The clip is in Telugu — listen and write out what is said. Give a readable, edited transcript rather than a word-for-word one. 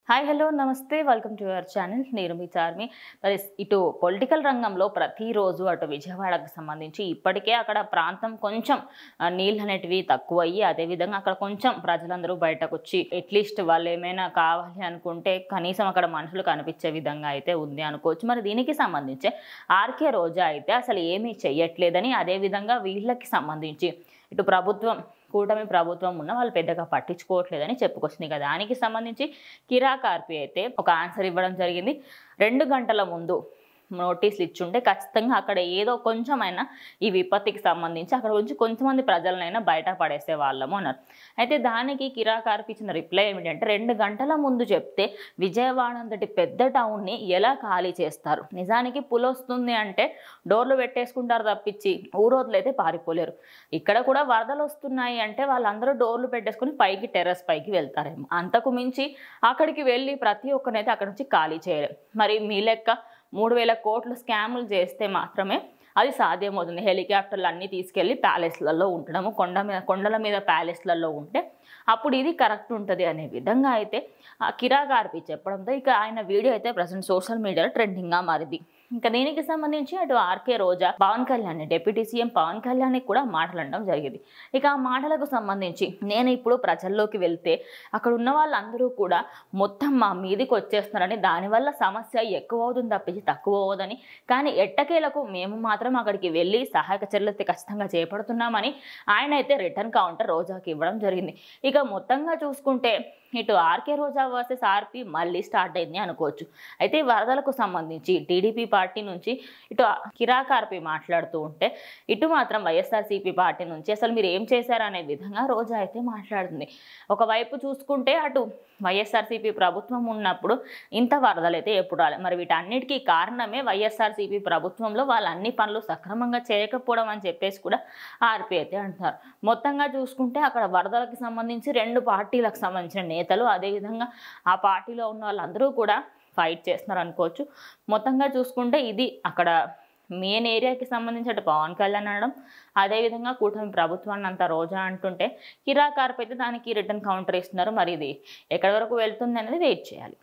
హాయ్ హలో నమస్తే వెల్కమ్ టు యువర్ ఛానల్ నేను మీ చార్మి. మరి ఇటు పొలిటికల్ రంగంలో ప్రతిరోజు అటు విజయవాడకు సంబంధించి ఇప్పటికే అక్కడ ప్రాంతం కొంచెం నీళ్ళు అనేటివి తక్కువయ్యి అదేవిధంగా అక్కడ కొంచెం ప్రజలందరూ బయటకు వచ్చి అట్లీస్ట్ వాళ్ళు ఏమైనా కావాలి అనుకుంటే కనీసం అక్కడ మనుషులు కనిపించే విధంగా అయితే ఉంది అనుకోవచ్చు. మరి దీనికి సంబంధించి ఆర్కే రోజా అయితే అసలు ఏమీ చెయ్యట్లేదని, అదేవిధంగా వీళ్ళకి సంబంధించి ఇటు కూటమి ప్రభుత్వం ఉన్న వాళ్ళు పెద్దగా పట్టించుకోవట్లేదని చెప్పుకొచ్చింది కదా. దానికి సంబంధించి కిరా కార్పి అయితే ఒక ఆన్సర్ ఇవ్వడం జరిగింది. 2 గంటల ముందు నోటీసులు ఇచ్చుంటే ఖచ్చితంగా అక్కడ ఏదో కొంచెమైనా ఈ విపత్తికి సంబంధించి అక్కడ నుంచి కొంతమంది ప్రజలనైనా బయట పడేసే వాళ్ళము అన్నారు. అయితే దానికి కిరా కార్పి ఇచ్చిన రిప్లై ఏమిటంటే 2 గంటల ముందు చెప్తే విజయవాడ అంతటి పెద్ద టౌన్ని ఎలా ఖాళీ చేస్తారు? నిజానికి పులొస్తుంది అంటే డోర్లు పెట్టేసుకుంటారు తప్పించి ఊరోదులైతే పారిపోలేరు. ఇక్కడ కూడా వరదలు వస్తున్నాయి అంటే వాళ్ళందరూ డోర్లు పెట్టేసుకుని పైకి టెర్రస్ పైకి వెళ్తారేమో, అంతకు మించి అక్కడికి వెళ్ళి ప్రతి ఒక్కరినైతే అక్కడ నుంచి ఖాళీ చేయలేరు. మరి మీ లెక్క 3000 కోట్లు స్కాములు చేస్తే మాత్రమే అది సాధ్యమవుతుంది. హెలికాప్టర్లు అన్నీ తీసుకెళ్ళి ప్యాలెస్లలో ఉండడము, కొండల మీద ప్యాలెస్లలో ఉంటే అప్పుడు ఇది కరెక్ట్ ఉంటుంది అనే విధంగా అయితే కిరా కార్పి చెప్పడంతో ఇక ఆయన వీడియో అయితే ప్రజెంట్ సోషల్ మీడియాలో ట్రెండింగ్గా మారింది. ఇంకా దీనికి సంబంధించి అటు ఆర్కే రోజా పవన్ కళ్యాణ్ డిప్యూటీ సీఎం పవన్ కళ్యాణ్కి కూడా మాట్లాడడం జరిగింది. ఇక ఆ మాటలకు సంబంధించి నేను ఇప్పుడు ప్రజల్లోకి వెళ్తే అక్కడ ఉన్న వాళ్ళందరూ కూడా మొత్తం మా మీదికి వచ్చేస్తున్నారని, దానివల్ల సమస్య ఎక్కువ అవుతుంది తప్పించి తక్కువ అవ్వదని, కానీ ఎట్టకేలకు మేము మాత్రం అక్కడికి వెళ్ళి సహాయక చర్యలు అయితే ఖచ్చితంగా చేపడుతున్నామని ఆయన అయితే రిటర్న్ కౌంటర్ రోజాకి ఇవ్వడం జరిగింది. ఇక మొత్తంగా చూసుకుంటే ఇటు ఆర్కే రోజా వర్సెస్ ఆర్పి మళ్ళీ స్టార్ట్ అయింది అనుకోవచ్చు. అయితే వరదలకు సంబంధించి టీడీపీ పార్టీ నుంచి ఇటు కిరా కార్పి మాట్లాడుతూ ఉంటే ఇటు మాత్రం వైఎస్ఆర్సీపీ పార్టీ నుంచి అసలు మీరు ఏం చేశారనే విధంగా రోజా అయితే మాట్లాడుతుంది. ఒకవైపు చూసుకుంటే అటు వైఎస్ఆర్సీపీ ప్రభుత్వం ఉన్నప్పుడు ఇంత వరదలు అయితే ఎప్పుడు రాలేదు. మరి వీటన్నిటికీ కారణమే వైఎస్ఆర్సీపీ ప్రభుత్వంలో వాళ్ళు అన్ని పనులు సక్రమంగా చేయకపోవడం అని చెప్పేసి కూడా ఆర్పి అయితే అంటున్నారు. మొత్తంగా చూసుకుంటే అక్కడ వరదలకు సంబంధించి 2 పార్టీలకు సంబంధించిన నేతలు అదేవిధంగా ఆ పార్టీలో ఉన్న వాళ్ళందరూ కూడా ఫైట్ చేస్తున్నారు అనుకోవచ్చు. మొత్తంగా చూసుకుంటే ఇది అక్కడ మెయిన్ ఏరియాకి సంబంధించి అటు పవన్ కళ్యాణ్ అనడం, అదేవిధంగా కూటమి ప్రభుత్వాన్ని అంతా రోజా అంటుంటే కిరా కార్పి అయితే దానికి రిటర్న్ కౌంటర్ ఇస్తున్నారు. మరి ఇది ఎక్కడి వరకు వెళ్తుంది అనేది వెయిట్ చేయాలి.